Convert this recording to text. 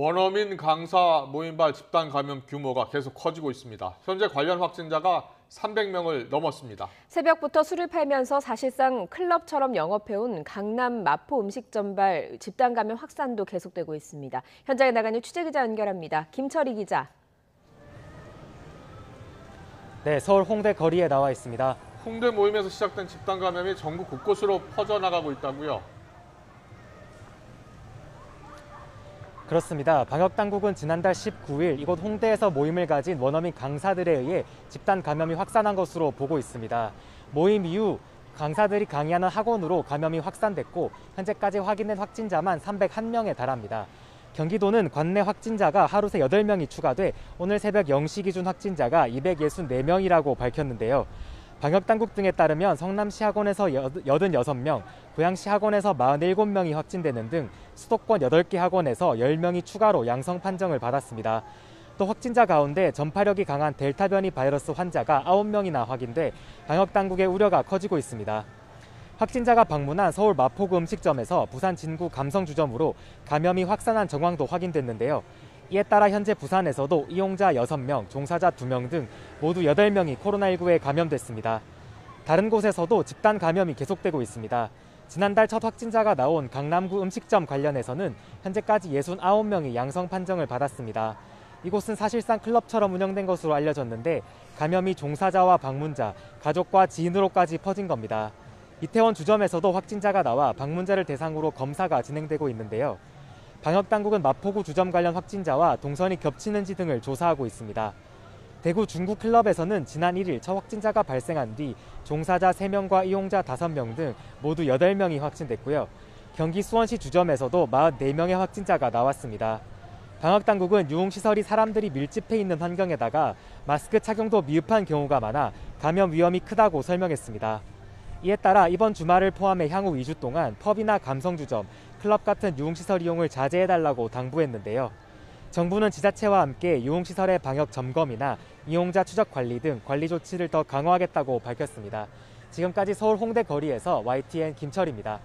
원어민 강사 모임발 집단 감염 규모가 계속 커지고 있습니다. 현재 관련 확진자가 300명을 넘었습니다. 새벽부터 술을 팔면서 사실상 클럽처럼 영업해온 강남 마포 음식점발 집단 감염 확산도 계속되고 있습니다. 현장에 나가는 취재기자 연결합니다. 김철희 기자. 네, 서울 홍대 거리에 나와 있습니다. 홍대 모임에서 시작된 집단 감염이 전국 곳곳으로 퍼져나가고 있다고요? 그렇습니다. 방역당국은 지난달 19일 이곳 홍대에서 모임을 가진 원어민 강사들에 의해 집단 감염이 확산한 것으로 보고 있습니다. 모임 이후 강사들이 강의하는 학원으로 감염이 확산됐고 현재까지 확인된 확진자만 301명에 달합니다. 경기도는 관내 확진자가 하루 새 8명이 추가돼 오늘 새벽 0시 기준 확진자가 264명이라고 밝혔는데요. 방역당국 등에 따르면 성남시 학원에서 86명, 고양시 학원에서 47명이 확진되는 등 수도권 8개 학원에서 10명이 추가로 양성 판정을 받았습니다. 또 확진자 가운데 전파력이 강한 델타 변이 바이러스 환자가 9명이나 확인돼 방역당국의 우려가 커지고 있습니다. 확진자가 방문한 서울 마포구 음식점에서 부산 진구 감성주점으로 감염이 확산한 정황도 확인됐는데요. 이에 따라 현재 부산에서도 이용자 6명, 종사자 2명 등 모두 8명이 코로나19에 감염됐습니다. 다른 곳에서도 집단 감염이 계속되고 있습니다. 지난달 첫 확진자가 나온 강남구 음식점 관련해서는 현재까지 69명이 양성 판정을 받았습니다. 이곳은 사실상 클럽처럼 운영된 것으로 알려졌는데 감염이 종사자와 방문자, 가족과 지인으로까지 퍼진 겁니다. 이태원 주점에서도 확진자가 나와 방문자를 대상으로 검사가 진행되고 있는데요. 방역당국은 마포구 주점 관련 확진자와 동선이 겹치는지 등을 조사하고 있습니다. 대구 중구클럽에서는 지난 1일 첫 확진자가 발생한 뒤 종사자 3명과 이용자 5명 등 모두 8명이 확진됐고요. 경기 수원시 주점에서도 44명의 확진자가 나왔습니다. 방역당국은 유흥시설이 사람들이 밀집해 있는 환경에다가 마스크 착용도 미흡한 경우가 많아 감염 위험이 크다고 설명했습니다. 이에 따라 이번 주말을 포함해 향후 2주 동안 펍이나 감성주점, 클럽 같은 유흥시설 이용을 자제해달라고 당부했는데요. 정부는 지자체와 함께 유흥시설의 방역 점검이나 이용자 추적 관리 등 관리 조치를 더 강화하겠다고 밝혔습니다. 지금까지 서울 홍대 거리에서 YTN 김철희입니다.